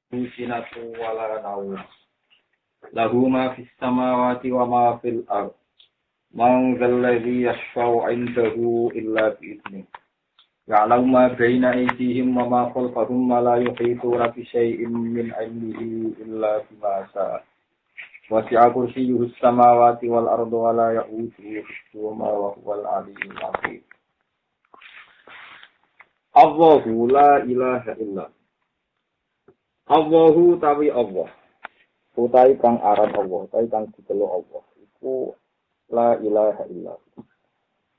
sinatu wala naum. Lahu ma fis samawati wa ma fil ard. Man dzalladzi yashfa'u 'indahu illa bi'idzni. Ya'lamu ma baina aydihim wa ma khalfahum wa la yuhituna bi syai'in min 'ilmihi illa bima sha'a. Wasi'a kursiyyuhus samawati wal arda wa la ya'uduhu hifdhuhuma wa huwal 'aliyyul 'azim. Allahu la ilaha illa. Allahu tawi Allah. Utawi kang aran Allah, utawi kang diceluk Allah. Iku la ilaha illa.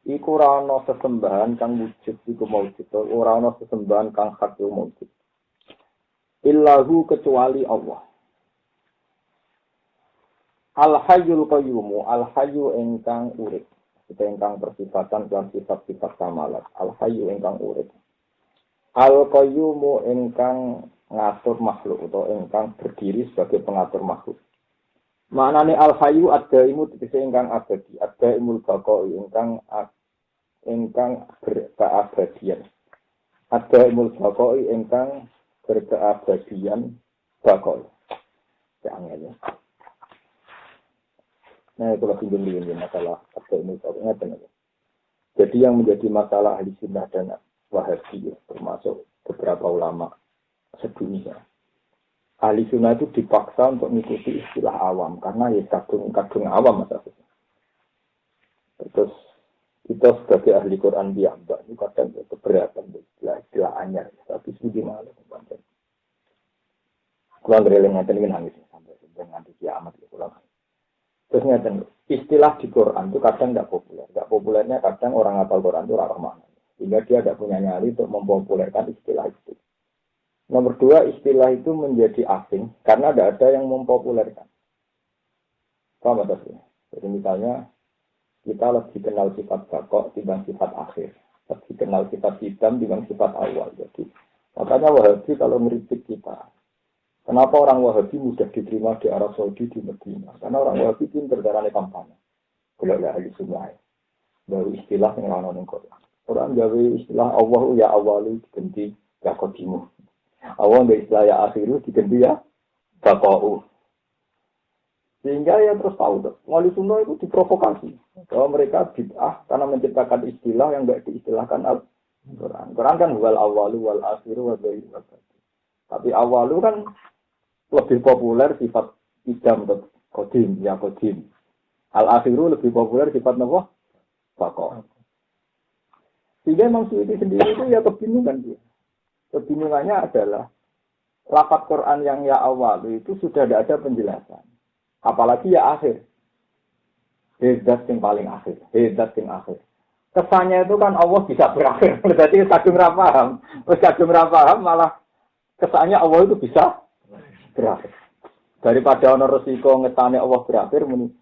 Iku ora ana sesembahan kang wujud iku maujud, ora ana sesembahan kang hak iku maujud. Illahu kecuali Allah. Al-Hayyul Qayyum, Al-Hayyu ingkang urip. Kita ingkang bersifatan lan sifat-sifat kamalat. Al-Hayyu ingkang urip. Al-Qayyum ingkang ngatur makhluk atau ingkang berdiri sebagai pengatur makhluk. Maknane al-hayyu ad-daimu tegese ingkang abadi, ad-daimul baqai ingkang berkeabadian. Ad-daimul baqai ingkang berkeabadian baqai. Jangan ya. Nah, itu lebih dulu masalah ad-daimul baqai ngaten. Jadi yang menjadi masalah ahli sunnah dan Wahabi termasuk beberapa ulama sedunia. Ahli sunnah itu dipaksa untuk mengikuti istilah awam karena ya kadung awam maksudnya. Terus kita sebagai ahli Quran biamba itu kadang keberatan istilah anyar, tapi sudah malah kebanyakan. Kurang releng nanti ini nangis sampai nanti kiamat ya kurang. Terus nanti istilah di Quran itu kadang tidak populer. Tidak populernya kadang orang hafal Quran itu ramah. Sehingga dia tidak punya nyali untuk mempopulerkan istilah itu. Nomor dua, istilah itu menjadi asing karena tidak ada yang mempopulerkan. Paham tak? Jadi misalnya kita lebih kenal sifat bakok dibanding sifat akhir. Lebih kenal sifat hitam dibanding sifat awal. Jadi makanya Wahabi kalau ngeritik kita. Kenapa orang Wahabi mudah diterima di Arab Saudi, di Medina? Karena orang Wahabi pintar darahnya kampanye. Kalau ahli sunnah. Baru istilah yang lawan Quran. Orang gawe istilah Allah ya awalu diganti ya qadimu. Allah nggak istilah ya akhiru diganti ya baqa'u. Sehingga ya terus tahu tuh, wali sunnah itu diprovokasi. Bahwa mereka bid'ah karena menciptakan istilah yang nggak diistilahkan Al-Quran. Quran kan wal awalu wal akhiru wal bayi wal bayi. Tapi awalu kan lebih populer sifat idam atau qadim ya qadim. Al akhiru lebih populer sifat apa? Baqa'u. Sehingga Imam Suyuti sendiri itu ya kebingungan dia. Kebingungannya adalah lafaz Quran yang ya awal itu sudah tidak ada penjelasan. Apalagi ya akhir. Hezat yang paling akhir. Hezat yang akhir. Kesannya itu kan Allah bisa berakhir. Berarti kadung rapaham. Terus kadung rapaham malah kesannya Allah itu bisa berakhir. Daripada ono resiko ngetane Allah berakhir muni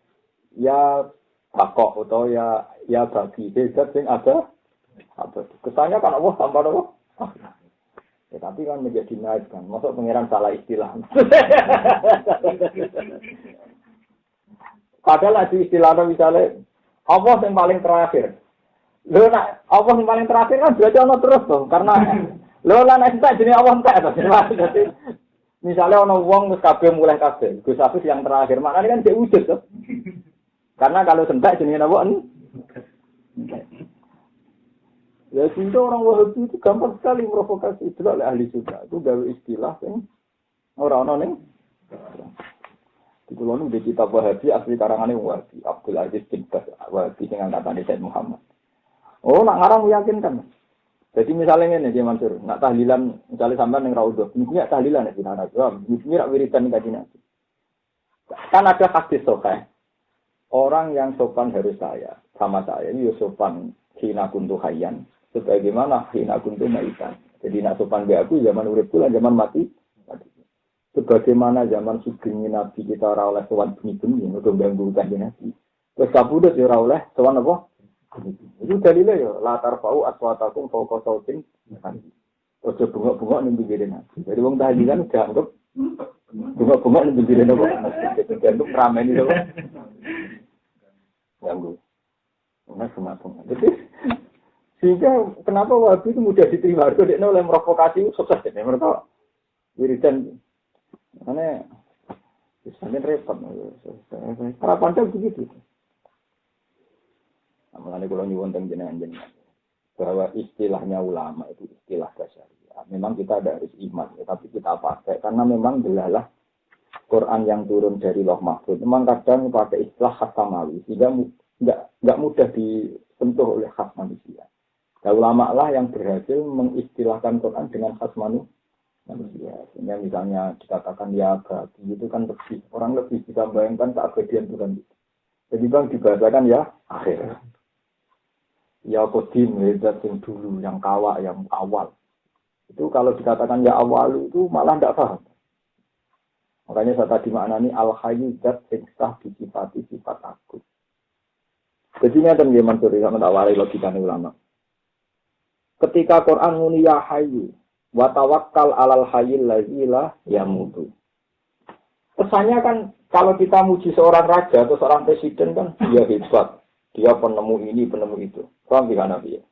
ya bakok atau ya bagi hezat yang ada. Apa itu? Kesannya kan Allah tanpa Allah. Ya, tapi kan menjadi naik kan. Masuk pengiran salah istilah. Padahal ada istilah misalnya Allah yang paling terakhir. Lo nak Allah yang paling terakhir kan berarti Allah terus dong. Karena lo lah nak kita jenis Allah enggak atau jadi misalnya ono wong wis kabeh mulai kabeh. Gus Hafiz yang terakhir. Makanya kan dia wujud tuh. Karena kalau sentak jenis apa ya sehingga orang Wahabi itu gampang sekali provokasi itu oleh ahli sunnah. Itu gawe istilah yang orang-orang yang di kulon di kitab Wahabi asli karangannya Wahabi Abdul Aziz bin Baz Wahabi dengan kata Said Muhammad. Oh nak ngarang meyakinkan. Jadi misalnya ini dia Mansur, nak tahlilan misalnya sampai yang raudhah, mestinya tahlilan ya di mana tuh, mestinya wiridan kaji nabi. Kan ada hadis sokai. Orang yang sopan harus saya sama saya ini sopan hina kuntu hayyan. Sebagaimana hina kuntu maitan. Jadi nak sopan be aku zaman urip kula zaman mati. Sebagaimana zaman sugeng Nabi kita ora oleh sowan bengi-bengi untuk ganggu kanjeng Nabi. Wis kabudut ya ora oleh sowan apa? Itu dalile ya latar fau aswatakum fauqa sautin. Ojo bengok-bengok ning pinggire Nabi. Jadi wong tahlilan dianggap bengok-bengok ning pinggire Nabi. Dianggap rameni to. Ganggu. Nah, semacam. Jadi sehingga kenapa Wahabi itu mudah diterima? Itu dia oleh provokasi sukses ya mereka wiridan Karena misalnya repot. Para pandai begitu. Mulane kula nyuwun teng jenengan bahwa istilahnya ulama itu istilah dasyariah. Memang kita ada harus iman, ya, tapi kita pakai karena memang delalah Quran yang turun dari Lauh Mahfuz. Memang kadang pakai istilah khas samawi, sehingga enggak mudah disentuh oleh khas manusia. Nah, ulama lah yang berhasil mengistilahkan Quran dengan khas manusia. Sehingga misalnya dikatakan ya abadi itu kan lebih orang lebih bisa bayangkan keabadian Tuhan itu. Jadi bang dibahasakan ya akhir. Ya kodim, zat yang dulu, yang kawak, yang awal. Itu kalau dikatakan ya awal itu malah tidak paham. Makanya saya tadi maknani al-hayyu zat yang sah disifati sifat aku. Jadi ini ada yang mansuri sama tawari logika ulama. Ketika Quran muni ya hayyu wa tawakkal alal hayyil ladzi la yamutu. Kesannya kan kalau kita muji seorang raja atau seorang presiden kan dia hebat. Dia penemu ini, penemu itu. Paham tidak Nabi ya?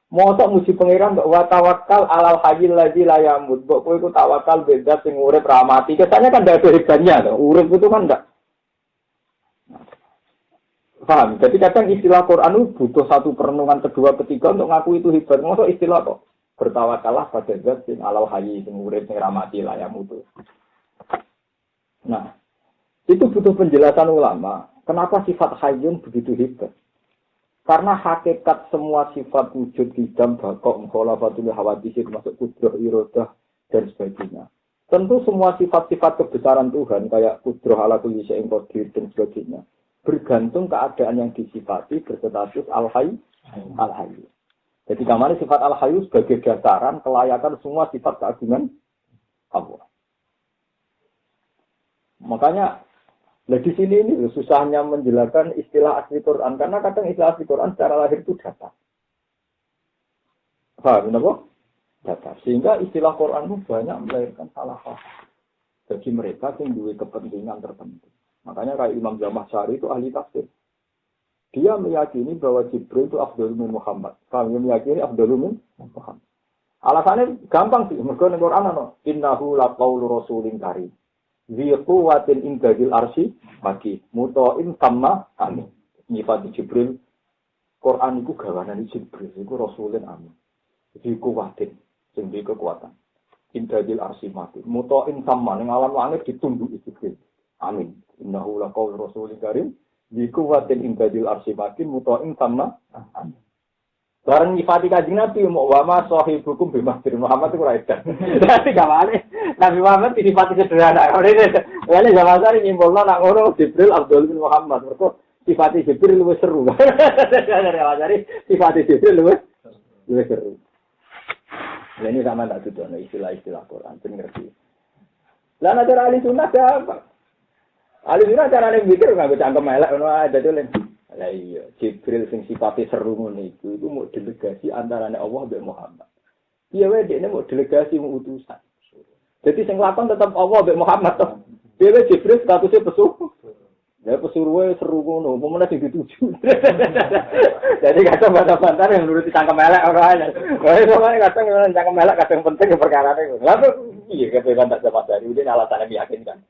Mosok muji pangeran kok wa tawakkal alal hayyil ladzi la yamut. Kok kowe iku tawakal beda sing urip ra mati. Kesannya kan ndak ada hebatnya to. Urip itu kan ndak. Paham? Jadi kadang istilah Quran itu butuh satu perenungan kedua ketiga untuk ngaku itu hebat. Mosok istilah kok bertawakallah pada zat sing alal hayy sing urip sing ra mati la yamut. Nah, itu butuh penjelasan ulama. Kenapa sifat hayyun begitu hebat? Karena hakikat semua sifat wujud hidam, bakok, mukhalafatul hawadis termasuk kudrah, iradah, dan sebagainya. Tentu semua sifat-sifat kebesaran Tuhan kayak kudrah ala kulli syai'in qadir dan sebagainya bergantung keadaan yang disifati berstatus al-hayy, al-hayy. Jadi kemarin sifat al-hayy sebagai dasaran kelayakan semua sifat keagungan Allah. Makanya nah di sini ini susahnya menjelaskan istilah asli Quran karena kadang istilah asli Quran secara lahir itu datar. Paham kenapa? Datar. Sehingga istilah Quran itu banyak melahirkan salah paham bagi mereka yang memiliki kepentingan tertentu. Makanya kayak Imam Zamakhsyari itu ahli tafsir. Dia meyakini bahwa Jibril itu afdhalul min Muhammad. Kami meyakini afdhalul min Muhammad. Alasannya gampang sih. Mergo ning Quran ana innahu laqaulu rasulin karim. Ziqu watin indadil arsi maki mutoin sama amin. Nyifati Jibril Quran itu gawanan Jibril itu rasulin amin. Ziqu watin sing duwe kekuatan. Indadil arsi maki mutoin sama ning alam langit ditunduk Jibril. Amin. Innahu laqaul rasulin karim ziqu watin indadil arsi maki mutoin sama amin. Bareng nyifati Kanjeng Nabi mau wama sahibukum bimahdir Muhammad itu ora edan. Dadi gawane Nabi Muhammad disifati sederhana. Wale Zamakhsyari nyimpulno nak ngono Jibril Abdul bin Muhammad. Mergo sifati Jibril luwih seru. Dari sifati Jibril luwih seru. Lah ini sama tak tuduh istilah-istilah Quran ben ngerti. Lah nek ahli sunnah apa? Ahli sunnah carane mikir nganggo cangkem elek ngono ae dadi lho. Lah iya, Jibril sing sifatnya seru ngono iku mau delegasi antarane Allah mbek Muhammad. Iya wae dekne mau delegasi mau utusan. Jadi sing lakon tetap Allah mbek Muhammad to. Dhewe Jibril statusnya pesuruh. Ya pesuruhe seru ngono, pomene sing dituju. Jadi kadang bantah-bantah yang nuruti cangkem elek ora ana. Wae sampe kadang cangkem elek kadang penting perkarane. Lah iya kepekan tak dapat dari udah alasannya meyakinkan.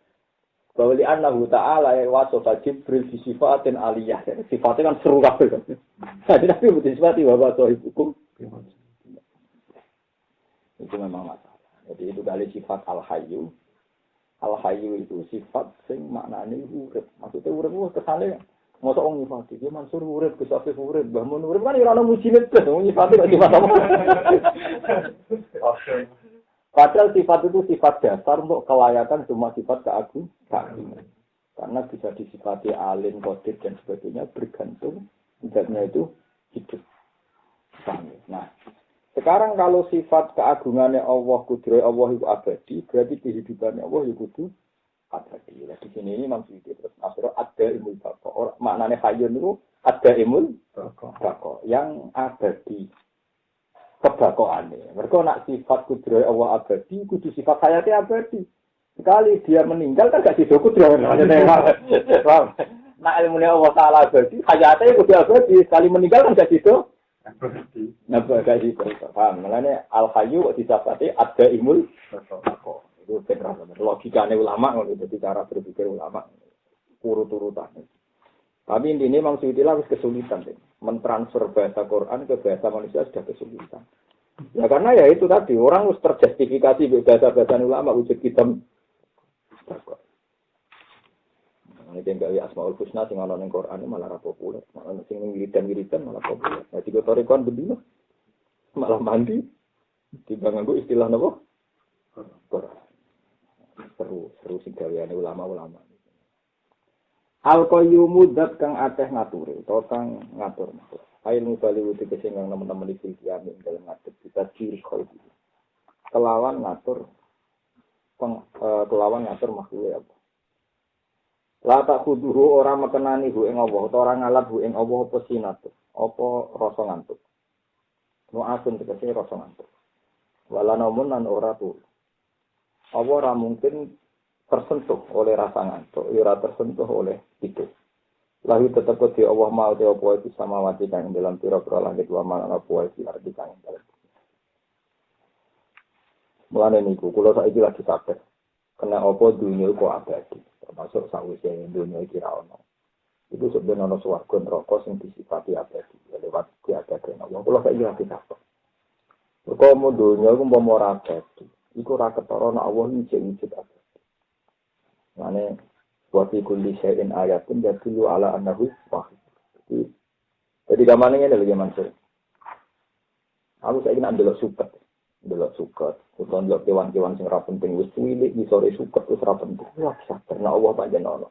Bahwa li annahu ta'ala wasofa Jibril di sifatin aliyah. Sifatnya kan seru kabeh kan. Jadi tapi butuh sifat wa sahibukum. Itu memang masalah. Jadi itu kali sifat al-hayyu. Al-hayyu itu sifat sing maknane urip. Maksudnya urip ku kesane mosok wong nyifati dia Mansur urip, Gus Afif urip, Mbah Mun urip kan ora ono mujine blas wong nyifati kok sifat apa. Padahal sifat itu sifat dasar untuk kelayakan semua sifat keagungan. Karena bisa disifati alim, qadir dan sebagainya bergantung zatnya itu hidup. Nah, sekarang kalau sifat keagungannya Allah, kudrah Allah itu abadi, berarti kehidupannya Allah itu kudu abadi. Nah, di sini ini maksudnya terus asro ada imul bako. Maknanya hayyun itu ada imul bako yang abadi. Kebakoane. Mereka nak sifat kudrah Allah abadi, kudu sifat hayatnya abadi. Sekali dia meninggal kan gak sido kudrah. Nak ilmunya Allah Ta'ala abadi, hayatnya kudu abadi. Sekali meninggal kan gak sido abadi. Nah, gak sido. Paham? Makanya al-hayyu kok disifati ada imul. Itu benar. Logikanya ulama, jadi cara berpikir ulama. Urut-urutan. Tapi intinya Imam Suyuti harus kesulitan. Mentransfer bahasa Quran ke bahasa manusia sudah kesulitan. Ya karena ya itu tadi, orang harus terjustifikasi bahasa-bahasa ulama, wujud hitam. Ini tinggal Asmaul Husna, sing ana ning Quran malah populer. Malah sing wiridan-wiridan malah populer. Nah, tiga torikon bendino malah mandi. Tiba nganggo istilah napa? Quran. Seru sing gaweane ulama-ulama. Al-Qayyumu zat kang akeh ngature, utawa kang ngatur makhluk. Ail mubali wuti sing kang teman-teman iki kiamin dalam ngatur kita ciri qalbi. Kelawan ngatur makhluk apa? La tak kuduhu ora mekenani hu ing Allah, utawa ora ngalap hu ing Allah apa sinatu, apa rasa ngantuk. Nu asun tegese rasa ngantuk. Wala namun lan ora tu. Apa ora mungkin tersentuh oleh rasa ngantuk, ora tersentuh oleh itu. Lalu tetap di Allah mau te apa itu samawati kang dalam pira-pira langit wa ma apa iki arti kang dalam. Mulane niku kula saiki lagi sadar. Kena apa dunia kok abadi, termasuk sawise dunia iki ra ono. Itu sebenarnya ono swarga neraka sing disifati abadi, lewat keabadian Allah. Kula saiki lagi sadar. Kok mau dunia ku umpama ora abadi, iku ora ketara nek Allah wujud abadi. Mane wa fi kulli syai'in ayatun yadullu ala annahu wahid. Jadi gamane ngene lho Mansur. Aku saiki nak ndelok suket, utawa ndelok kewan-kewan sing ora penting wis cilik di sore suket wis ora penting. Wah, karena Allah pancen ono.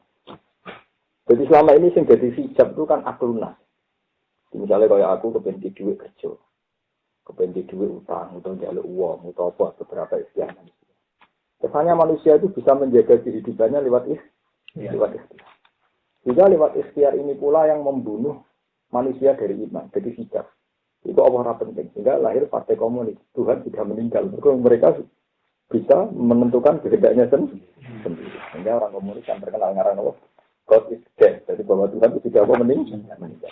Jadi selama ini sing dadi hijab itu kan akluna. Misalnya kaya aku kepen di dhuwit kerja. Kepen di dhuwit utang, utawa njaluk uang, utawa apa beberapa istilah. Kesannya manusia itu bisa menjaga kehidupannya lewat ikhtiar. Juga lewat ikhtiar ini pula yang membunuh manusia dari iman, jadi hijab. Itu Allah penting. Sehingga lahir partai komunis. Tuhan sudah meninggal. Mereka bisa menentukan kehendaknya sendiri. Sehingga orang komunis yang terkenal ngarang Allah, God is dead. Jadi bahwa Tuhan itu sudah meninggal.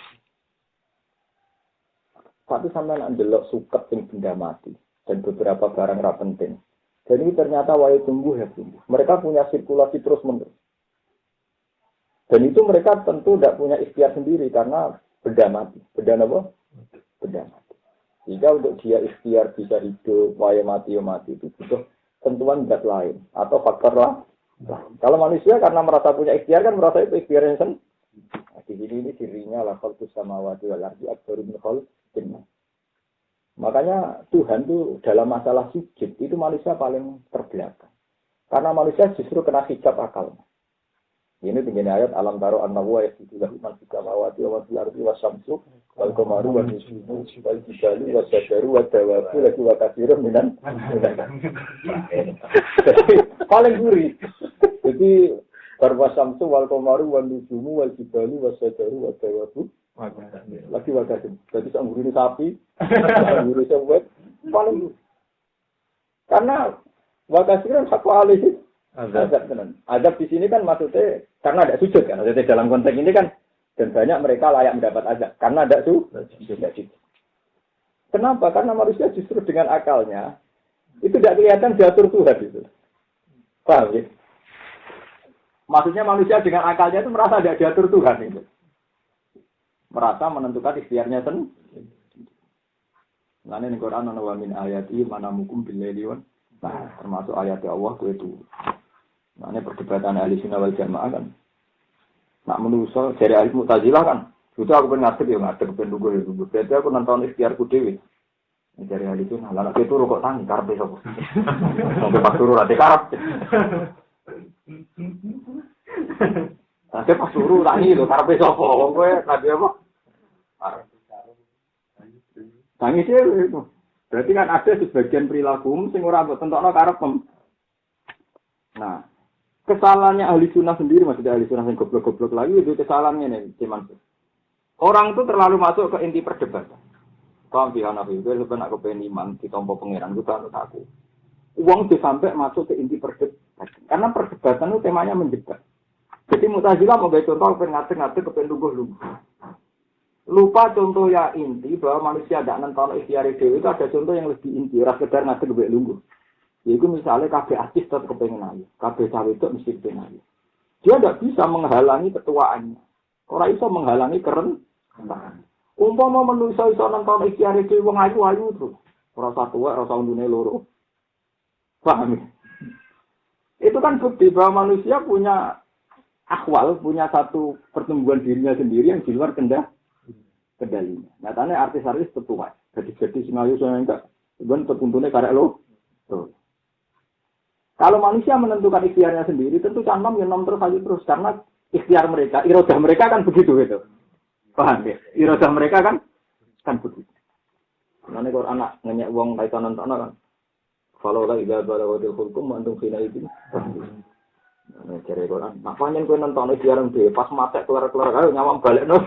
Tapi sampai ndelok suket sing benda mati dan beberapa barang ra penting. Jadi ternyata wae tumbuh ya tumbuh. Mereka punya sirkulasi terus menerus. Dan itu mereka tentu tidak punya ikhtiar sendiri karena benda mati. Benda apa? Benda mati. Jika untuk dia ikhtiar bisa hidup, wae mati itu butuh tentuan zat lain atau faktor lah. Kalau manusia karena merasa punya ikhtiar kan merasa itu ikhtiarnya sendiri. Nah, di sini ini cirinya la khalqus samawati wal ardi akbaru min khalqin. Makanya Tuhan itu dalam masalah sujud itu manusia paling terbelakang. Karena manusia justru kena hijab akal. Ini tinggi ayat alam taro an-nawa yasjudu lahu man fis samawati wa fil ardi wasyamsu wal qamaru wan nujumu wal jibalu wasyajaru wadawabu lagi wa katsirun minan. Paling gurih. Jadi barwasyamsu wal qamaru wan nujumu wal jibalu wasyajaru wadawabu lagi wa katsirun. Jadi sak gurih sapi, sak gurih sewet paling gurih. Karena wa katsirun hakwa alaihi azab di sini kan maksudnya karena ada sujud kan. Maksudnya dalam konteks ini kan dan banyak mereka layak mendapat azab karena ada sujud. Kenapa? Karena manusia justru dengan akalnya itu tidak kelihatan diatur Tuhan itu. Paham ya? Maksudnya manusia dengan akalnya itu merasa tidak diatur Tuhan itu. Merasa menentukan ikhtiarnya sendiri. Nah ini Quran wa min ayati manamukum bil-laili wan. Nah, termasuk ayat Allah itu. Nah, ini perdebatan ahli sunnah wal jamaah kan. Nak menuso dari ahli Mu'tazilah kan. Itu aku pengen ngadeg ya ngadeg ben lugu ya lugu. Berarti aku nonton ikhtiarku dhewe. Dari ahli sunnah lah nek turu kok tangi karepe sapa. Sampai pas turu ate karep. Sampai pas turu tangi lho karepe sapa. Wong kowe nabi apa? Tangi dhewe itu. Berarti kan ada sebagian perilaku sing ora mbok tentokno karepem. Nah, kesalahannya ahli sunnah sendiri, maksudnya ahli sunnah yang goblok-goblok lagi itu kesalahannya nih, cuman orang itu terlalu masuk ke inti perdebatan. Kalau pihak Nabi itu sebenarnya aku pengen iman di tompo pangeran itu kan aku. Uang itu sampai masuk ke inti perdebatan, karena perdebatan itu temanya menjebak. Jadi Mu'tazilah mau baca contoh pengen ngatur kepengen lugu-lugu. Lupa contoh ya inti bahwa manusia tidak nonton ikhtiar dewi itu ada contoh yang lebih inti, ora sekedar ngatur kepengen lugu. Yaitu misalnya kabeh artis tetap kepengen ayu, kabeh cawe itu mesti kepengen ayu. Dia tidak bisa menghalangi ketuaannya. Orang iso menghalangi kerentanan. Umpama manusia iso nonton ikhtiar iki wong ayu terus. Ora usah tuwa, ora usah undune loro. Paham? Itu kan bukti bahwa manusia punya akwal, punya satu pertumbuhan dirinya sendiri yang di luar kendalinya. Nyatanya artis-artis tetua. Jadi sing ayu saya enggak, ben tertuntune karek lo. Kalau manusia menentukan ikhtiarnya sendiri, tentu canom ya nom terus aja terus karena ikhtiar mereka, iradah mereka kan begitu gitu. Paham ya? Iradah mereka kan begitu. Nanti kalau anak ngenyek wong kaitan nonton kan, kalau lagi gak balawadil hukum antum kena itu. Nah, cari Quran. Makanya kau nonton ikhtiaran deh, pas mata keluar ayo nyawang balik no.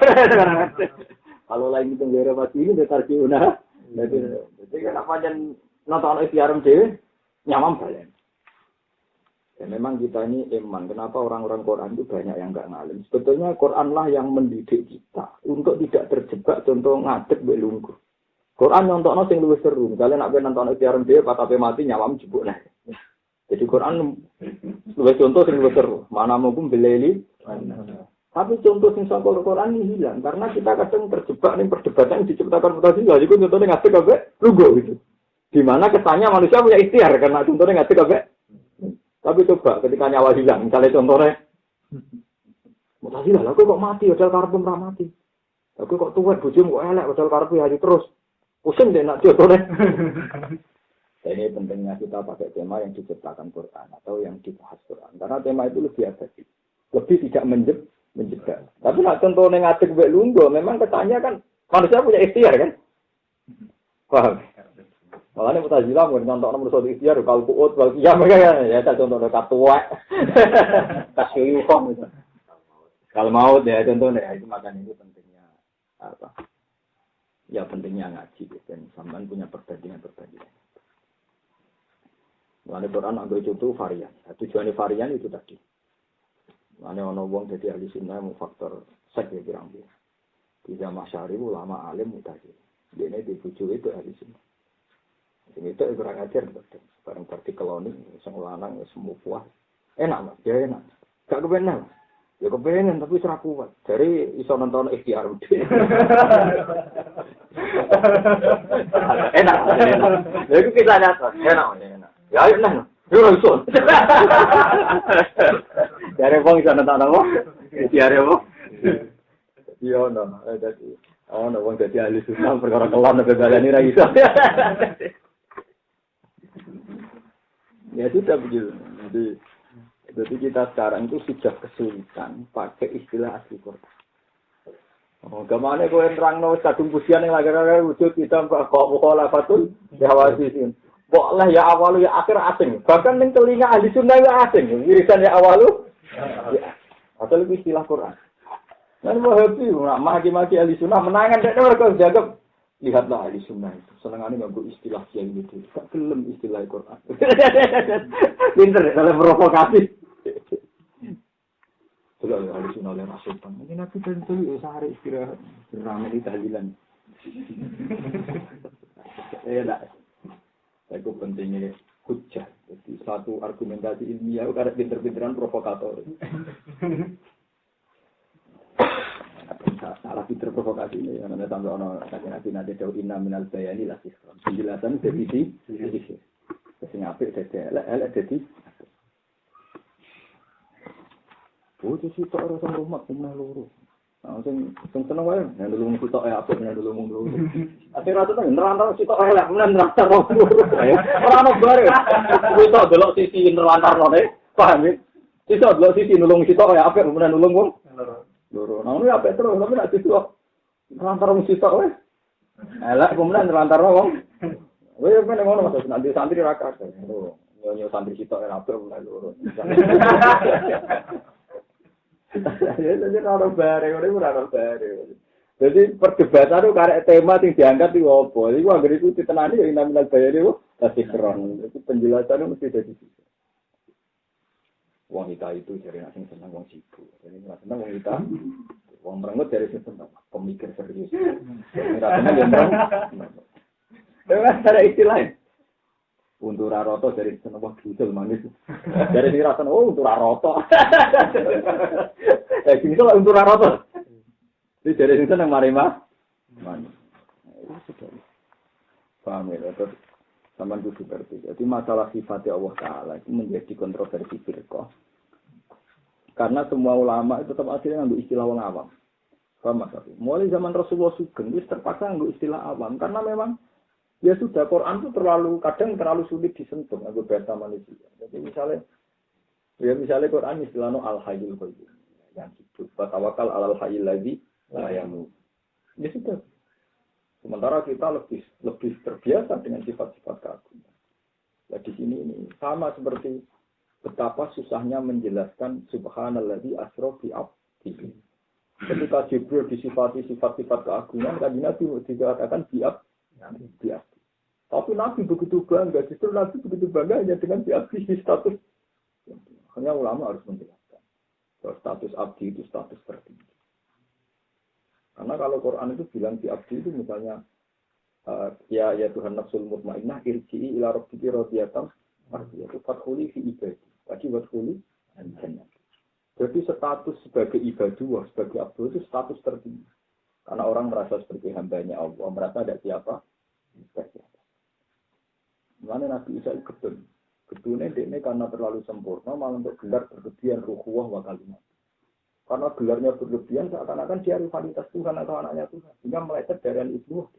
Kalau lagi itu nggak pasti ini detar kiuna. Jadi kenapa jangan nonton ikhtiaran deh, nyawang balik. Ya memang kita ini iman. Kenapa orang-orang Quran itu banyak yang nggak ngalim? Sebetulnya Quran lah yang mendidik kita untuk tidak terjebak contoh ngadeg belunggu. Quran nyontokno sing luwih seru. Misalnya nak nonton ikhtiaran dhewe patape mati nyawam jebuk nah. Jadi Quran luwih contoh sing luwih seru. Mana mungkin beleli. Tapi contoh sing saka Quran ini hilang karena kita kadang terjebak ning perdebatan yang diciptakan Mu'tazilah. Jadi contohnya ngadeg kabeh lungguh gitu. Di mana kesannya manusia punya ikhtiar karena contohnya ngadeg kabeh. Tapi coba ketika nyawa hilang, misalnya contohnya, Mu'tazilah, aku kok mati, padahal karepku ora mati. Aku kok tuwek bojomu kok elek, padahal karepku hari terus. Pusing deh nak contohnya. Ini pentingnya kita pakai tema yang diciptakan Quran atau yang dibahas Quran. Karena tema itu lebih efektif, lebih tidak menjebak. Tapi nak contohnya ngadeg mbek lungguh, memang kesannya kan manusia punya ikhtiar kan? Paham? Makanya Mu'tazilah mau nonton nomor satu ikhtiar, kalau kuat, kalau ya mereka ya contoh dekat tua, kasih uniform itu. Kalau mau ya contohnya itu makanya itu pentingnya apa? Ya pentingnya ngaji dan sampean punya perbandingan. Makanya Quran ambil contoh varian. Tujuannya varian itu tadi. Makanya ono wong jadi ahli sunnah mau faktor sek ya kira-kira. Tidak masyarakat ulama alim Mu'tazilah. Dia ini dibujuk itu ahli sunnah. Ini itu kurang ajar betul. Barang partikel ini, sang lanang semua puas. Enak mas, ya enak. Gak kepengen, ya kepengen tapi serah kuat. Dari iso nonton ikhtiar udah. Enak. Ya itu kita lihat, enak. Ya enak. Ya iso. Dari bang iso nonton apa? Ikhtiar apa? Iya no, jadi. Oh no, bang jadi ahli sunnah perkara kelam lebih balani lagi. Ya sudah begitu. Jadi kita sekarang itu sudah kesulitan pakai istilah asli Quran. Oh, kemana kau yang terang no kadung pujian yang lagi wujud kita kok mukhalafatul jawazisin. Boleh ya awalu ya akhir asing. Bahkan yang telinga ahli sunnah ya asing. Wirisan ya awalu. Ya. Atau lebih istilah Quran. Dan Wahabi, maki-maki ahli sunnah menangan dan mereka jaga. Lihatlah ahli sunnah itu. Senangannya nggak istilah yang itu. Tak gelem istilah Quran. Pinter ya, dalam provokasi. Kalau ahli sunnah oleh Rasulullah. Mungkin aku tentu sehari istirahat. Ramai di tahlilan. Tak. Itu pentingnya hujjah. Jadi satu argumentasi ilmiah karena pinter-pinteran provokator. Salah pinter provokasi ini yang ada sampai nanti jauh inna minal bayani lah sih penjelasan definisi sing apik dadi elek dadi itu sih tok ora sang rumah punya loro sing seneng wae nek nulung sitok apik nek nulung loro ate rata ta nerantara sitok elek menan nerantara loro ora ono bare sitok delok sisi nerantara paham ya sitok delok sisi nulung sitok apik menan nulung wong loro. Nah, ini apa terus? Tapi nak siswa lantar wong sitok weh. Elak kemudian lantar wong. Weh ben ngono Mas, nanti santri ra kabeh. Nyonya santri sitok ora apik mulai loro. Ya jadi ora bare. Jadi perdebatan itu karek tema yang diangkat itu apa? Iku anggere iku ditenani ya nominal bayare kok tasih kron. Itu penjelasannya mesti dari situ. Wong kita itu dari asing senang wong sibuk. Jadi nggak senang wong kita. Wong merengut dari sini senang. Pemikir serius. Nggak senang yang merengut. Memang ada istilahnya. Untuk raroto dari sana wah gitu manis. Dari sini rasanya untuk raroto. Gini tuh untuk raroto. Jadi dari sini yang marima manis. Itu sudah. Paham ya? Terus sama itu seperti. Jadi masalah sifat Allah Taala itu menjadi kontroversi firqah. Karena semua ulama itu tetap akhirnya ngambil istilah orang awam. Paham mas? Mulai zaman Rasulullah Sugeng itu terpaksa ngambil istilah awam karena memang ya sudah Quran itu kadang terlalu sulit disentuh ngambil bahasa manusia. Jadi misalnya Quran istilahnya al-hayyul qayyum yang hidup. Tawakal alal hayyil ladzi la yamut. Ya sudah. Sementara kita lebih terbiasa dengan sifat-sifat keagungan. Ya di sini ini sama seperti betapa susahnya menjelaskan subhanalladzi asra bi abdihi. Ketika Jibril disifati sifat-sifat keagungan, kan Nabi dikatakan bi abdi. Tapi Nabi begitu bangga, justru Nabi begitu bangga hanya dengan bi abdi status. Hanya ulama harus menjelaskan bahwa status abdi itu status tertinggi. Karena kalau Quran itu bilang bi abdi itu misalnya ya Tuhan nafsul mutmainnah irji'i ila rabbiki radiyatan mardiyah fadkhuli fi ibadi. Tadi wadkhuli jannah. Jadi status sebagai ibadah, sebagai abdu itu status tertinggi. Karena orang merasa seperti hambanya Allah, merasa ada siapa? Mana Nabi Isa ketun. Ketunnya ini karena terlalu sempurna, malah untuk gelar berlebihan ruhuwah wa kalimat. Karena gelarnya berlebihan seakan-akan dia rivalitas Tuhan atau anaknya Tuhan. Sehingga meleset dari itu.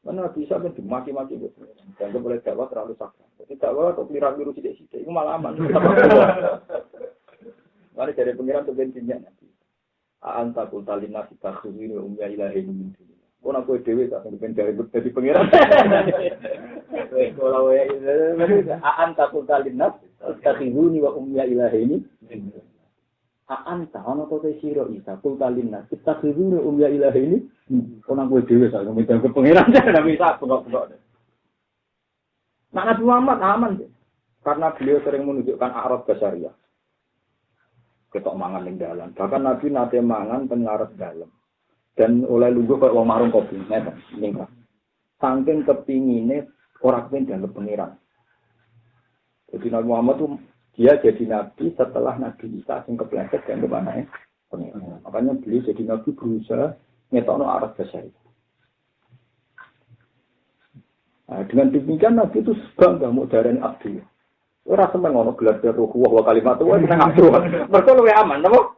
Mana Nabi Isa kan dimaki-maki gitu. Dan boleh dakwah terlalu sakral. Jadi dakwah atau keliru-keliru sidik-sidik itu malah aman. Mari dari pengiran tuh bensinnya nanti. Anta kultalina kita khuzini umya ilahi min dunia. Kau nak kau dewi tak sampai dari pengiran. Kalau ya itu anta kultalina kita khuzini wa umya ilahi ini. Anta ono to sira isa kultalina kita khuzini umya ilahi ini. Kau nak kau dewi tak sampai dari pengiran. Tidak bisa pengok-pengok. Nah Nabi Muhammad aman karena beliau sering menunjukkan a'rad basyariah. Ketok mangan ning dalan. Bahkan Nabi nate mangan teng ngarep dalem. Dan oleh lungguh kok wong marung kopi, ngeten ningkah. Saking kepingine ora kepen dalem pengiran. Jadi Nabi Muhammad tuh dia jadi nabi setelah Nabi Isa sing kepleset dan kemana pengiran. Makanya beliau jadi nabi berusaha ngetokno arah besar. Nah, dengan demikian Nabi itu bangga mau darani abdi. Ora seneng ngono gelar ruhuwah wa kalimat wa kita ngabdu. Mergo luwih aman, napa?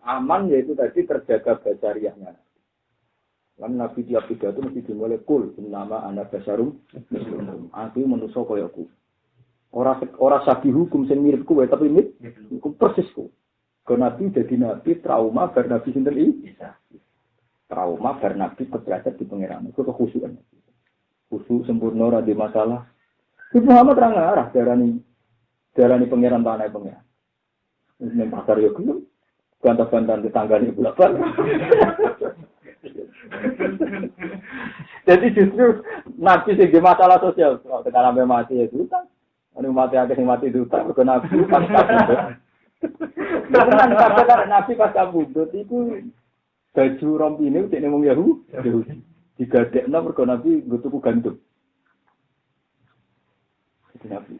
Aman yaitu tadi terjaga basariahnya. Lan Nabi tiap pidato mesti dimulai kul nama anak basarum muslim. Aku manusa kaya aku. Ora sabi hukum sing mirip kowe tapi mirip hukum persisku. Ke Nabi jadi nabi trauma bar Nabi sinten iki? Trauma bar Nabi kebelajar di pangeran. Itu kekhusyukan. Khusyuk sempurna ora di masalah. Ibu Muhammad terang arah darani pangeran tanah pangeran. Ini pasar yo gelem. Bantah-bantahan tetanggane bulak-balik. Jadi justru Nabi sing masalah sosial, tekan sampai mati ya utang. Anu mati akeh sing mati utang mergo Nabi pas kabudut. Tenan kabeh Nabi pas kabudut iku baju rompine dekne wong Yahudi. Digadekno mergo Nabi nggo tuku gandum. Nabi.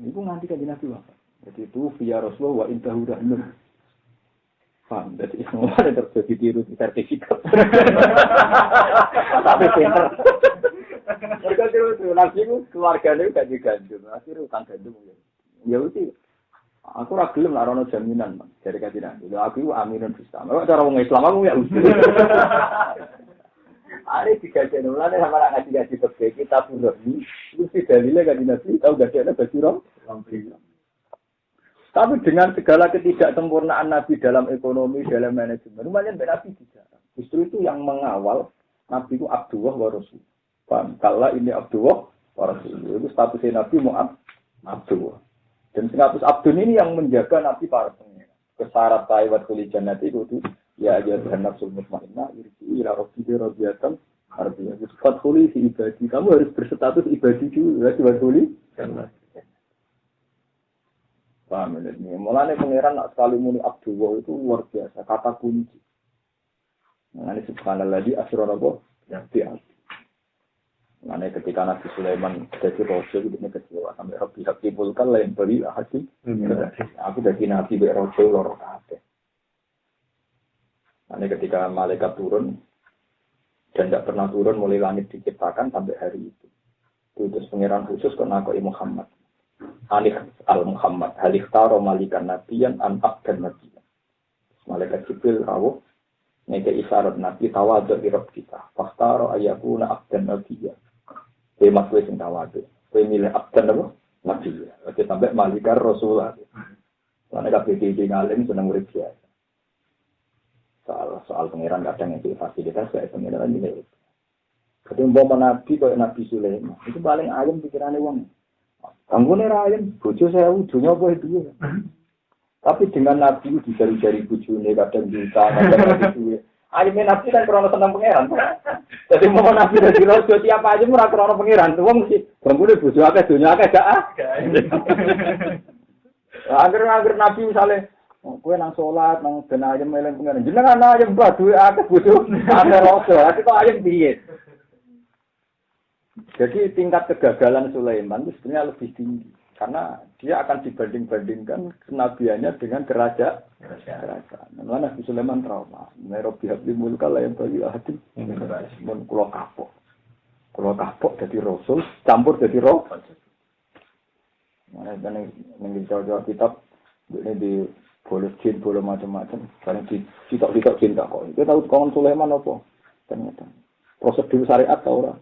Itu nanti kan Nabi wafat. Jadi itu via Rasulullah wa intahu rahnun. Paham? Jadi semua ada terjadi tiru di sertifikat. Tapi pinter. Mereka terus Nabi itu keluarganya gaji gandum. Akhirnya utang gandum. Ya udah. Aku ragelum lah rono jaminan man. Dari kaji Nabi. Aku aminun Islam. Kalau cara orang Islam aku ya udah. Hari digaji nulane sama anak ngaji pergi kita pun ini itu dalilnya kan Nabi tahu gajiannya baju rompi. Tapi dengan segala ketidaksempurnaan Nabi dalam ekonomi dalam manajemen, lumayan Nabi tidak. Justru itu yang mengawal Nabi itu Abdullah wa Rasul. Kalau ini Abdullah wa Rasul itu statusnya Nabi Muhammad Abdullah. Dan status Abdul ini yang menjaga Nabi para pengira. Kesyarat taiwat kulijan nanti itu ya Tuhan nafsul mutmainnah irji'i ila rabbika radiyatan mardiyah. Fadkhuli fi ibadi. Kamu harus berstatus ibadi dulu, harus fadkhuli jannah. Paham ini. Mulane pangeran nak sekali muni Abdullah itu luar biasa, kata kunci. Nah, ini subhanallah di asrara apa? Ya, Mana ketika Nabi Sulaiman jadi raja itu kecewa sampai Rabbi Hakimul kan lain beri hati. Aku jadi Nabi raja loro kabeh. Mana ketika malaikat turun dan tidak pernah turun mulai langit diciptakan sampai hari itu. Terus pangeran khusus ke Nabi Muhammad. Alih al-Muhammad. Halih taro malikan nabiyan an-ab dan nabiyan. Malaikat Jibril rawuh. Nega isyarat Nabi tawaduk irab kita. Fakhtaro ayakuna abdan nabiyan. Kue masuk sing tawadu. Kue milih abdan apa? Nabi. Oke sampai malikar Rasulullah. Karena KPD ngalim senang murid biasa. Soal pangeran kadang itu fasilitas kayak pangeran ini. Ketika Nabi kayak Nabi Sulaiman itu paling ayam pikirannya wong. Kanggone ra ayam, bojo saya ujungnya apa itu. Tapi dengan Nabi di jari-jari bojone kadang juta, kadang duwe. Ayamnya Nabi kan krono seneng pangeran. Jadi mau Nabi dari raja tiap aja murah krono pangeran. Wong mesti bangunnya bojo akeh donya akeh gak ah. Agar Nabi misalnya kowe nang salat nang ben ayam eling pangeran. Jenengan ayam mbah duwe akeh bojo akeh raja. Tapi kok ayam piye? Jadi tingkat kegagalan Sulaiman itu sebenarnya lebih tinggi. Karena dia akan dibanding-bandingkan kenabiannya dengan kerajaan. Karena Nabi Sulaiman trauma. Nairobi habli mulka layam bagi hati. Mun kulo kapok jadi rasul, campur jadi roh. Nah, dan yang jauh-jauh kitab ini di boleh jin, boleh macam-macam. Karena kita cinta kok. Kita tahu kawan Sulaiman apa? Ternyata prosedur syariat tahu orang.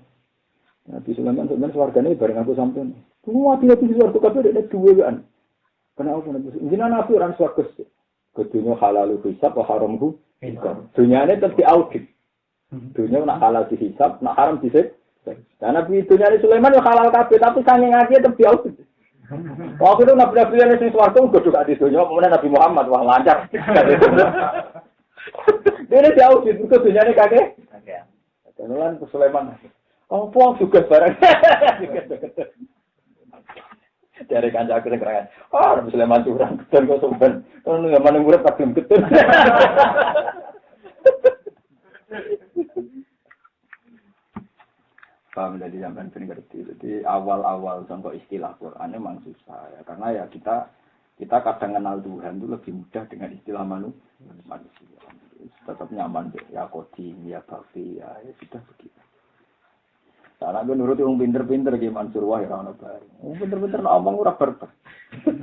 Nabi Sulaiman sebenarnya swargane bareng aku sampean. Semua tidak di swarga kabeh ada dua kan. Kenapa Nabi? Jenengan Nabi orang swarga. Kedunya halal hisab atau haram hu. Dunyane tetep diaudit. Dunya nak halal dihisab, nak haram disik. Nah Nabi dunyane Sulaiman yo halal kabeh tapi sange ngaji tetep diaudit. Waktu itu Nabi yang di swarga kudu gak di dunya, kemudian Nabi Muhammad wah lancar. Dia diaudit kudu dunyane kakek. Kenalan Sulaiman. Oh, puang juga barang. Dari kancah aku kerangan. Oh, Nabi Sulaiman curang, ketur kok sumben. Kalau nggak mana murid tak belum ketur. Paham dari zaman ngerti. Jadi awal-awal contoh istilah Quran memang susah ya. Karena ya kita kadang kenal Tuhan itu lebih mudah dengan istilah manusia. Tetap nyaman ya koding, ya bakti, ya sudah begitu. Karena gue nurut yang pinter-pinter di Mansur Wah ya orang baru. Pinter-pinter nak omong ora berber.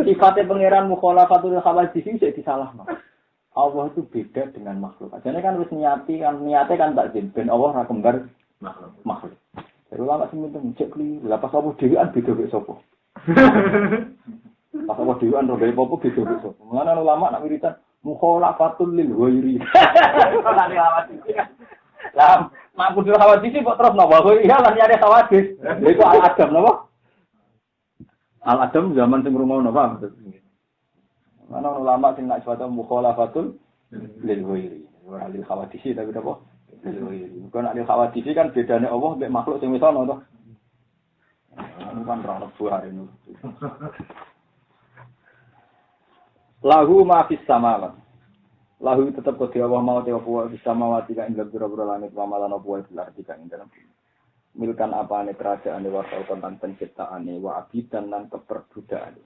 Sifatnya pangeran mukhalafatul khawadisi jadi salah no. Allah itu beda dengan makhluk. Jadi kan harus niatnya kan tak jin. Ben Allah ora kembar makhluk. Jadi ulama seminta cek keliru. Lah pas apa dhewean beda mek sapa. Pas apa dhewean ro gawe apa beda mek sapa. Mulane ulama nak wiritan mukhalafatul lil ghairi. Ora diawati. Lah mampu dulu khawatir kok terus napa? Iya lah nyari khawatir. Itu al-adam napa? Al-adam zaman sing rumono napa? Mana ulama sing nak suatu mukhalafatul lil ghairi. Ora lil khawatir tapi napa? Lil ghairi. Bukan lil khawatir kan bedane Allah mek makhluk sing wis ana to. Ini kan ra rebu hari ini. Lahu ma fis samawati. Lahu tetap kau Allah mau tiap buah bisa mawati kan dalam biro-biro langit wamalan buah belar tiga dalam milkan apa ane kerajaan wasal tentang penciptaan wa abidan dan keperbudakan.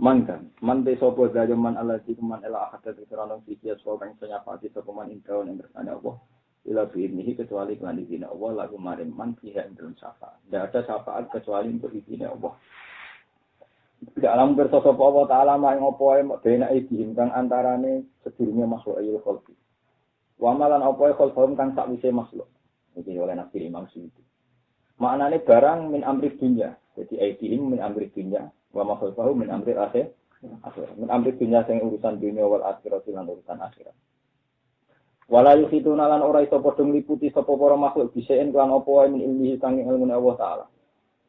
Mangkan mante sopo zaman Allah si kuman elah akad terkeranong sikit sopo yang senyapati sopo man indaun yang bersama Allah ila biinihi kecuali kelan izin Allah lagu marim man pihak dalam syafaat. Tidak ada syafaat kecuali untuk izin Allah. Tidak alam bersosok Allah Ta'ala yang opoe bena idihim kang antarane sedurunge makhluk ayul khalqi. Wa malan opoe khalqum kang sakwise makhluk. Iki oleh Nabi Imam Suyuti. Maknane barang min amri dunya. Jadi idihim min amri dunya wa makhlukhu min amri akhir. Min amri dunya sing urusan dunya wal akhirat lan urusan akhirat. Wala yukhituna lan ora iso padha ngliputi sapa para makhluk bisaen kan opoe min ilmihi sanging ilmune Allah Ta'ala.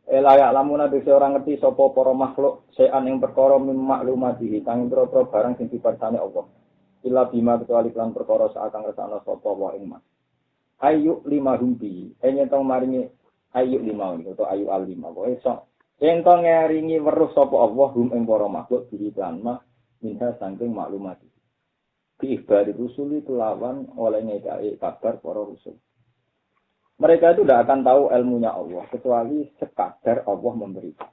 Layak lamuna bisa orang ngerti sapa para makhluk sean yang perkara mim maklumati kang pro barang sing diparsane Allah. Illa bima kecuali lan perkara sakang resana sapa wa ing mas. Ayu 5 humbi. Tong maringi ayu 5 atau ayu al 5. Pokoke sok entong ngeringi weruh sapa Allah hum ing para makhluk diiklan mah minha saking maklumati. Bi ibari rusul itu lawan oleh ngekake kabar para rusul. Mereka itu tidak akan tahu ilmunya Allah kecuali sekadar Allah memberikan.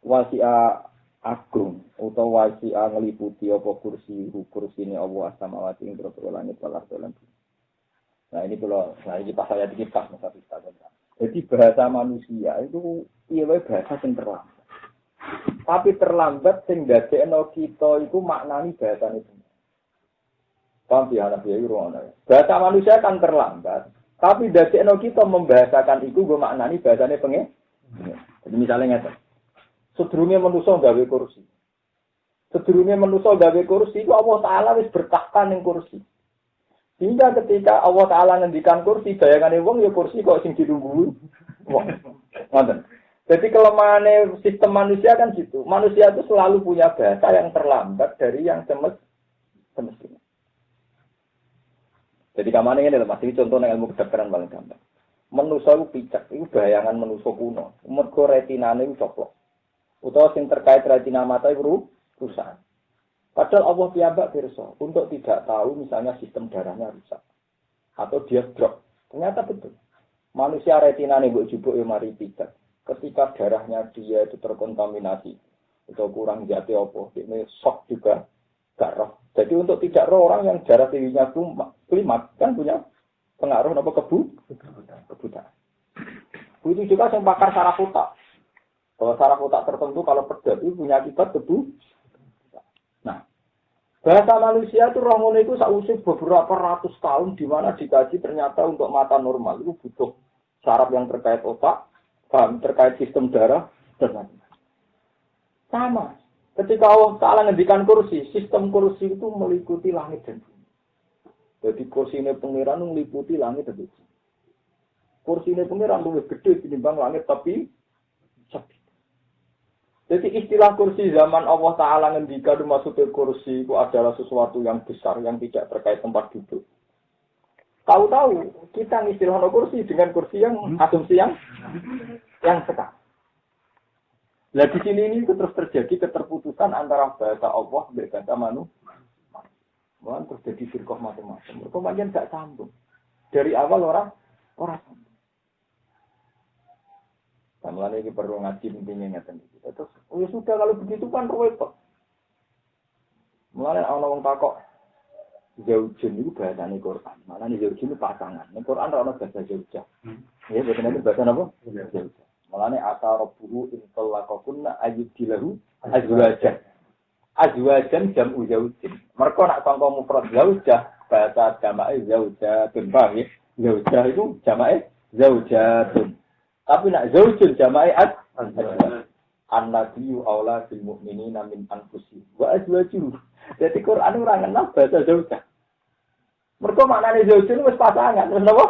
Wasi'a agung atau wasi'a ngeliputi apa kursi ini Allah samawati ing boro langit wal ardi. Nah ini pas saya dikit masa kita. Jadi bahasa manusia itu iya bahasa yang terlambat. Tapi terlambat sing dadekno kita itu maknani bahasane bener. Paham ya ana piye bahasa manusia kan terlambat. Tapi dadekno kita membahasakan itu gue maknani bahasane pengen. Jadi misalnya ngeten. Sedurunge manusa gawe kursi. Sedurunge manusa gawe kursi itu Allah Taala wis bertahta ning kursi. Hingga ketika Allah Taala ngendikan kursi, bayangane wong ya kursi kok sing dilungguhi wong. Ngoten. Jadi kelemahan sistem manusia kan gitu. Manusia itu selalu punya bahasa yang terlambat dari yang semestinya. Jadi kamane ngene lho Mas, iki contoh nang ilmu kedokteran paling gampang. Manusa iku picek, iku bayangan manusa kuno. Mergo retinane iku coplok. Utawa sing terkait retina mata iku rusak. Padahal Allah piyambak pirsa untuk tidak tahu misalnya sistem darahnya rusak atau dia drop. Ternyata betul. Manusia retinane mbok jupuk yo mari picek. Ketika darahnya dia itu terkontaminasi atau kurang jati apa, ini shock juga gak roh. Jadi untuk tidak roh orang yang darah tingginya klimak kan punya pengaruh apa kebutaan. Itu juga yang pakar saraf otak. Kalau saraf otak tertentu kalau pedas itu punya akibat Nah, bahasa manusia itu roh ngono itu sausih beberapa ratus tahun di mana dikaji ternyata untuk mata normal itu butuh saraf yang terkait otak, terkait sistem darah dan lain-lain. Sama. Ketika Allah Ta'ala ngendikan kursi, sistem kursi itu meliputi langit dan bumi. Jadi kursi ini pengiran meliputi langit dan bumi. Kursi ini pengiran lebih gede dibanding langit tapi sepi. Jadi istilah kursi zaman Allah Ta'ala ngendikan maksudnya kursi itu adalah sesuatu yang besar yang tidak terkait tempat duduk. Tahu-tahu kita istilah kursi dengan kursi yang asumsi yang sekarang. Nah di sini ini terus terjadi keterputusan antara bahasa Allah dan bahasa manusia. Malah terjadi firqah macam-macam. Kemudian tidak sambung. Dari awal orang sambung. Nah, mulai ini perlu ngaji intinya ngeten iki. Terus ya sudah kalau begitu kan repot. Mulai ana wong takok zaujun itu bahasane Quran. Malah nih zaujun itu pasangan. Ning Quran ora ono bahasa zaujah. Ya betul itu bahasa apa? Zaujah. Malane asarobuhu intallaqakunna ayyudilahu azwajan. Azwajan jam'u zaujin. Mergo nak sangka mufrad zaujah bahasa jamae zaujatun paham ya. Zaujah itu jamae zaujatun. Tapi nak zaujun jamae an-nabiyyu aula bil mu'minina min anfusihim wa azwajuhum. Jadi Quran ora ngenal bahasa zaujah. Mergo maknane zaujun wis pasangan, terus napa?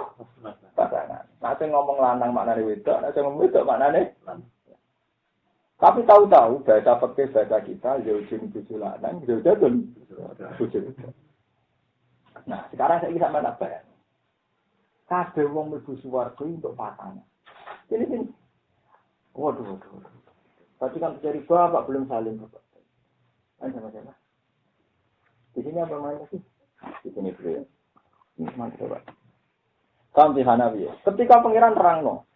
Pasangan. Nah, saya ngomong lanang maknane wedok, nah saya ngomong wedok maknane lanang. Tapi tahu-tahu bahasa fikih bahasa kita zaujun bojo lanang, zaujatun bojo. Nah, sekarang saya bisa mana bayar. Kabeh wong mlebu swarga untuk pasangan. Ini. Waduh. Tadi kan terjadi bapak belum saling bapak. Sama-sama. Di sini apa mainnya sih? Di sini dulu ya. Ini mantap Pak. Sampai Hanafi. Ketika pangeran terangno,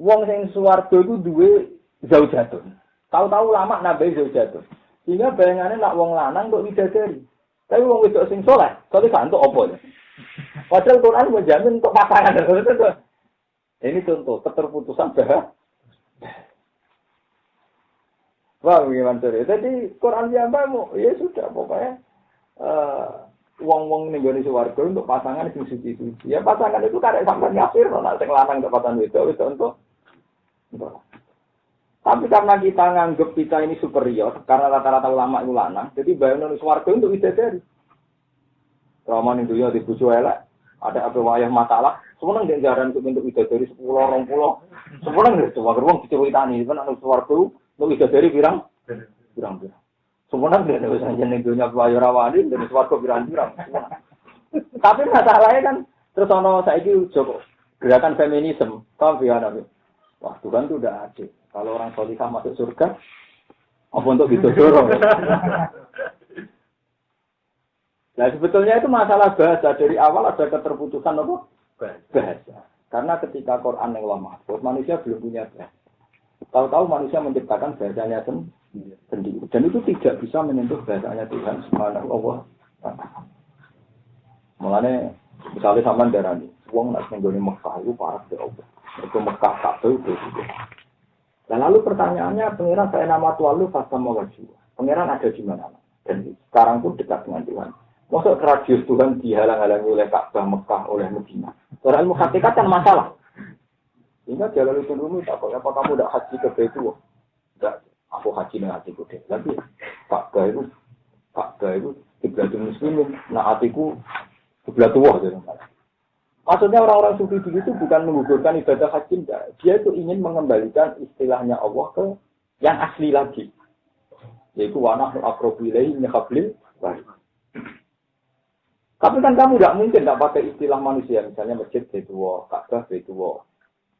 wong sing swarga iku duwe zaujatun. Tahu-tahu lama nabi zaujatun. Sehingga bayangane nak wong lanang kok widadari. Tapi wong wedok sing saleh, kok gak entuk apa ya. Padahal Quran menjamin untuk pasangan. Ini contoh keterputusan bahasa. Wah, gimana tuh? Jadi Quran mau, ya sudah pokoknya wong-wong ning gone swarga untuk pasangan sing suci-suci. Ya pasangan itu karek sampean kafir, nek sing lanang untuk pasangan itu untuk. Tapi karena kita nganggep kita ini superior, karena rata-rata ulama itu lanang, jadi bayangno swarga untuk widadari. Trauma ning dunya di bojo elek, ada apa wayah masalah, semeneng ndek jaran untuk widadari 10 20. Semeneng ndek wong diceritani kan ana swarga untuk widadari pirang. Sebenarnya dia harus hanya nentunya pelayu rawani dan suatu biran-biran. Tapi masalahnya kan terus ono saiki Joko gerakan feminisme, kamu biar wah Tuhan itu udah adil. Kalau orang solihah masuk surga, apa untuk ditodorong? Nah sebetulnya itu masalah bahasa dari awal ada keterputusan apa? bahasa. Karena ketika Quran yang lama, manusia belum punya bahasa. Tahu-tahu manusia menciptakan bahasanya sendiri. Dan itu tidak bisa menyentuh bahasanya Tuhan Subhanahu wa Ta'ala. Mulane misalnya sampean darani, wong nek nggone Mekah itu parah ya Allah. Itu Mekah kabeh itu. Dan lalu pertanyaannya, pangeran saya nama Tuhan lu fasa mawaju. Pangeran ada di mana? Dan sekarang pun dekat dengan Tuhan. Maksud radius Tuhan dihalang-halangi oleh Ka'bah, Mekah, oleh Madinah. Soal ilmu hakikat kan masalah. Sehingga jalan itu dulu, apa kamu tidak haji ke Baitul? Tidak, aku haji dengan hatiku deh. Tapi Ka'bah itu kiblatul muslimin. Nah hatiku kiblatul wah. Maksudnya orang-orang sufi dulu itu bukan menggugurkan ibadah haji, enggak. Dia itu ingin mengembalikan istilahnya Allah ke yang asli lagi. Yaitu wanah aqrabu ilaihi min hablil warid. Tapi kan kamu tidak mungkin tidak pakai istilah manusia, misalnya masjid Baitullah, Ka'bah Baitullah.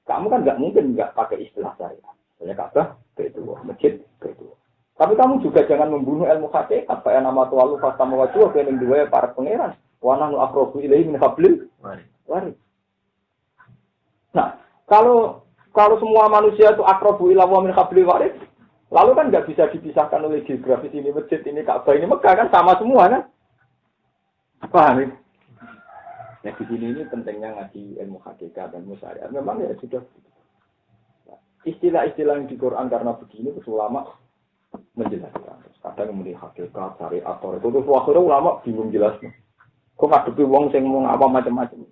Kamu kan tidak mungkin tidak pakai istilah saya. Misalnya Ka'bah Baitullah, masjid Baitullah. Tapi kamu juga jangan membunuh ilmu hakikat. Kayak nama Tuhan fasta mawaju, yang dua para pangeran. Wanah aqrabu ilaihi min hablil warid. Nah, kalau semua manusia itu aqrabu ila wa min hablil warid, lalu kan nggak bisa dipisahkan oleh geografis ini masjid, ini Ka'bah, ini Mekah kan sama semua kan? Paham ya? Nah di sini ini pentingnya ngaji ilmu hakikat dan ilmu syariat. Memang ya sudah. Istilah-istilah yang di Quran karena begini itu ulama menjelaskan. Kadang kemudian hakikat, syariat, atau itu akhirnya ulama bingung jelasnya. Kok ngadepi wong sing ngomong apa macam-macam.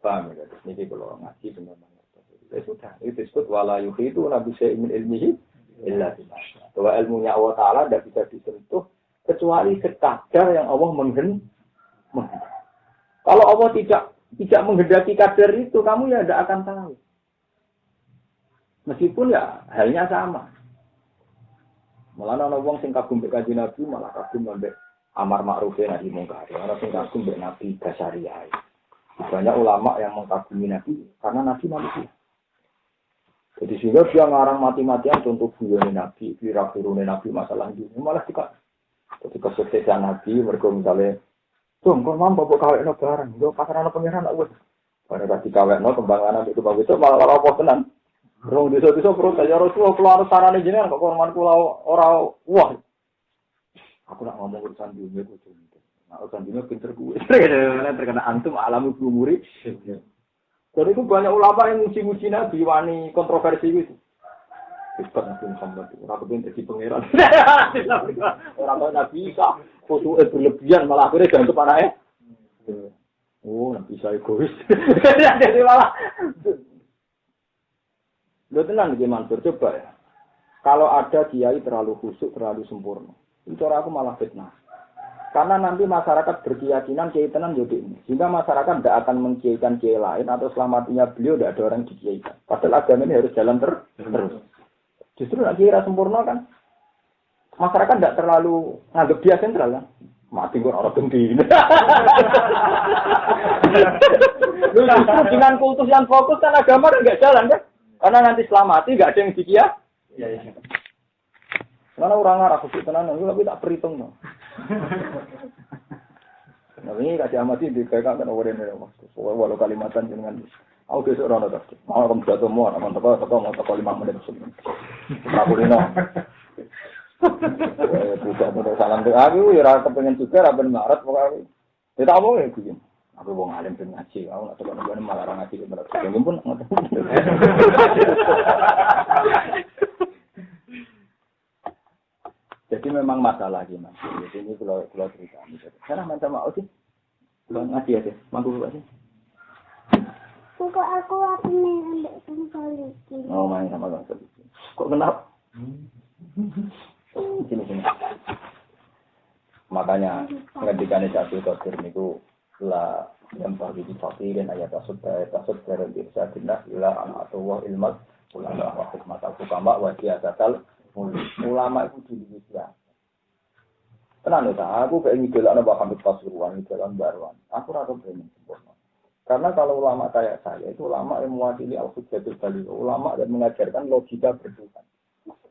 Paham ya? Ini kalau ngaji benar-benar. Ya sudah. Itu disebut wala yuhitu nabi syai'in ilmihi illa billah. Bahwa ilmunya Allah Ta'ala tidak bisa disentuh kecuali sekadar yang Allah menghendaki. Kalau Allah tidak menghendaki kadar itu, kamu ya tidak akan tahu. Meskipun ya halnya sama. Malah ana wong sing kagum mbek Kanjeng Nabi malah kagum mbek amar ma'ruf nahi mungkar. Ana sing kagum mbek Nabi Basyariah. Banyak ulama yang mengagumi Nabi karena Nabi manusia. Jadi sehingga dia ngarang mati-matian contoh buyone Nabi, pira-pirune Nabi masalah ini malah tidak. Jadi kesuksesan Nabi, mereka misalnya, tuh, kau mampu bawa kawin barang, itu pasaran pengiran aku. Pada kasih kawin, kembangan itu bagus itu malah apa tenan. Rong desa-desa perut saya Rasulullah keluar sarane jenengan kok korban kula ora wah. Aku nak ngomong urusan dunia itu cuma. Nah, urusan dunia pinter gue. Terkena antum alamu gumuri. Jadi itu banyak ulama yang muji-muji Nabi wani kontroversi itu. Hebat Nabi Muhammad, orang kepengen jadi pangeran. Orang tahu Nabi Isa, foto berlebihan malah akhirnya gantung anaknya. Oh, Nabi Isa egois. Jadi malah. Lo tenang nih Mansur, coba ya. Kalau ada kiai terlalu khusyuk, terlalu sempurna, itu cara aku malah fitnah. Karena nanti masyarakat berkeyakinan kiai tenan jadi ini. Sehingga masyarakat tidak akan mengkiaikan kiai lain atau selamatinya beliau tidak ada orang dikiaikan. Padahal agama ini harus jalan terus. Justru nak kira sempurna kan, masyarakat tidak terlalu nganggap dia sentral kan. Mati kok orang gendhi. Justru dengan kultus yang fokus kan agama nggak jalan kan. Karena nanti selamati nggak ada yang dikia. Iya. Karena orang Arab khusus tenan, tapi tak perhitung no. Nah ini kasih amati di kayak kan orang ini waktu. Walau Kalimantan dengan aku besok orang ada. Mau kamu jatuh mau, mau toko 5 menit sebelum. Aku ini no. Bukan untuk salam doa. Aku ya rasa pengen juga, rapen Maret pokoknya. Kita apa ya begini? Aku mau ngalim pengen ngaji. Aku nggak tahu mana malah orang ngaji benar. Yang pun nggak tahu. Jadi memang masalah gimana? Jadi ini kalau cerita. Karena macam mau sih. Kalau ngaji aja, mampu apa sih? Kok aku main ambil sampel iki. Oh, main sama sampel iki. Kok kenapa? Sini. Makanya ngendikane Abdul Qadir niku la yang bagi difakirin ayat tasud dari bisa tindak ila anatullah ilmat ulama wa hikmat al-hukama wa siyasatal ulama itu dulu ya. Tenang ya, aku pengen ngidelakno Muhammad Pasuruan, jalan baruan. Aku rasa pengen sempurna. Karena kalau ulama kayak saya itu ulama yang mewakili al-hujjatul baligh, ulama yang mengajarkan logika bertuhan.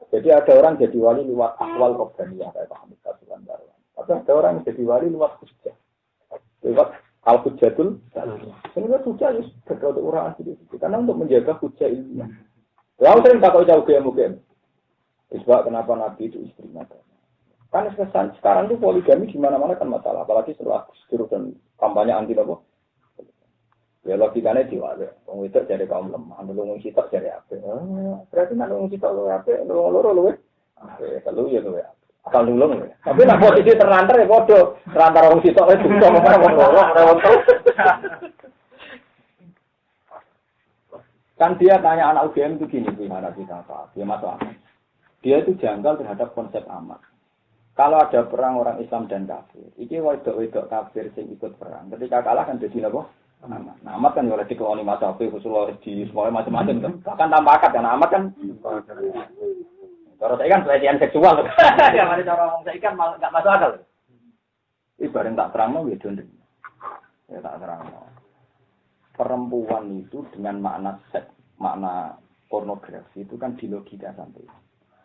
Jadi ada orang jadi wali lewat akwal robbaniyah kayak Muhammad Pasuruan baruan. Tapi ada orang yang jadi wali lewat hujjah. Lewat Al-Hujjatul sebenarnya hujjah itu berkata orang asli karena untuk menjaga hujjah ilmiah. Lalu sering takut jauh ke mungkin. Sebab kenapa Nabi itu istrinya? Kan sekarang itu poligami di mana-mana kan masalah, apalagi setelah Gus dan kampanye anti apa? Ya logikanya diwale. Wong itu jadi kaum lemah, nulung sitok jadi apa? Berarti nulung sitok lu apa? Loro lu. Kalau ya lu ya. Asal nulung. Tapi nak posisi terlantar ya bodoh. Terlantar wong sitok itu cuma wong loro, wong terus. Kan dia tanya anak UGM itu gini, gimana kita apa? Dia masuk akal. Dia itu janggal terhadap konsep amat. Kalau ada perang orang Islam dan kafir, iki wedok-wedok kafir yang ikut perang. Ketika kalah kan jadi apa? Amat. Nah, amat kan oleh dikeloni masa kafir, khususnya di semuanya macam-macam kan. Bahkan tanpa akad karena amat kan. Kalau saya kan pelecehan seksual. Ya mari cara ngomong saya kan malah nggak masuk akal. Ibarat tak terang mau gitu. Ya tak terang. Perempuan itu dengan makna seks, makna pornografi itu kan di logika sampai.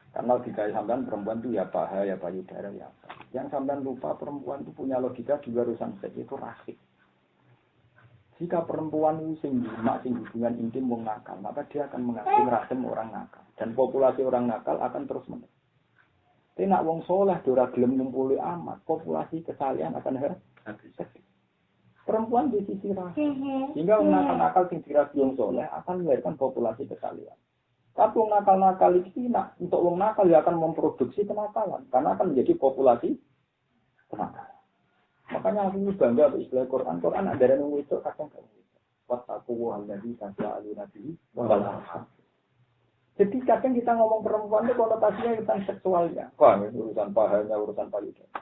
Karena logika sampean perempuan itu ya paha, ya payudara, ya apa. Yang sampean lupa perempuan itu punya logika juga urusan seks itu rahim. Jika perempuan itu sing hubungan intim wong nakal, maka dia akan mengasih rahim orang nakal. Dan populasi orang nakal akan terus menerus. Tapi nak wong soleh dora gelem ngumpuli amat, populasi kesalahan akan habis. Perempuan di sisi rahim. Sehingga wong nakal-nakal sing dirasi wong soleh akan melahirkan populasi kesalahan. Tapi wong nakal-nakal iki nak untuk wong nakal dia akan memproduksi kenakalan karena akan menjadi populasi kenakalan. Makanya aku bangga istilah Quran. Quran ada yang itu kadang kamu. Wattaqu allazi tasaaluna bihi wal arham. Jadi kadang kita ngomong perempuan itu konotasinya tentang seksualnya. Wah, urusan pahanya, urusan payudara.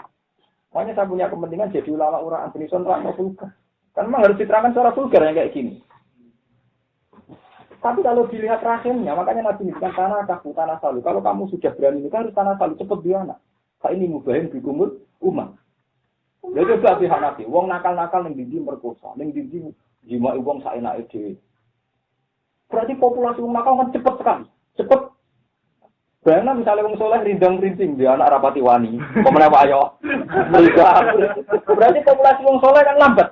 Makanya saya punya kepentingan jadi ulama orang Antinison terang vulgar. Kan memang harus diterangkan secara vulgar yang kayak gini. Tapi kalau dilihat rahimnya, makanya Nabi kan tanah kaku, tanah salu. Kalau kamu sudah berani nikah harus tanah salu, cepat dia anak. Kak ini mubahin bikumul umat. Jadi itu pihak Nabi. Wong nakal-nakal yang dindi merkosa, yang dindi jima wong saenake dhewe. Berarti populasi wong nakal kan cepat sekali. Cepat. Bayangna misalnya wong soleh rindang-rinding dia anak rapati wani, pemene wayo. Berarti populasi wong soleh kan lambat.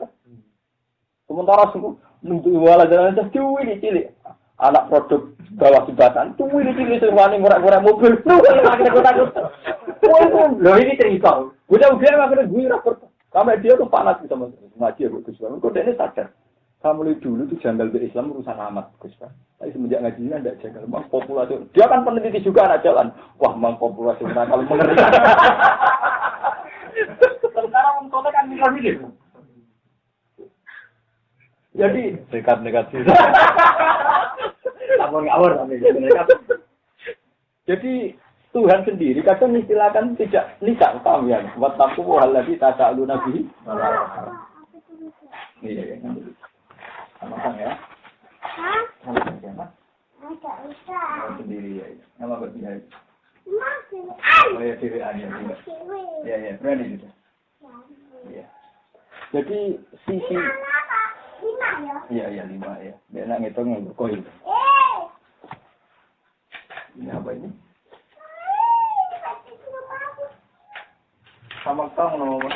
Sementara semua nunggu wala jalan terus cuwi cilik. Anak produk bawah jembatan, cuwi cilik wani murah-murah mobil. Akhirnya takut. Loh ini cerita. Udah akhirnya gue rapor. Sampai dia tuh panas sama ngaji ya Gus. Kok dia ini sadar. Kamu mulai dulu tuh janggal di Islam urusan amat Gus. Tapi semenjak ngajinya tidak janggal. Mang populasi. Dia kan peneliti juga anak jalan. Wah, mang populasi nakal mengerikan. Sementara untuk kan mikir. Jadi nekat-nekat sih. Ngawur nekat. Jadi Tuhan sendiri kadang istilahkan tidak lisan, paham ya? Wattaqu allazi tasaaluna bihi. Iya, sama-sama ya. Hah? Sama-sama ya, Mas. Agak usah. Sendiri ya. Nama berarti Masih. oh ya, diri aja. Ya, ya, berani gitu. Iya. Jadi sisi 5 ya? Iya, iya 5 ya. Dia nak ngitung yang berkoin. Ini apa ini? Sama kamu nomor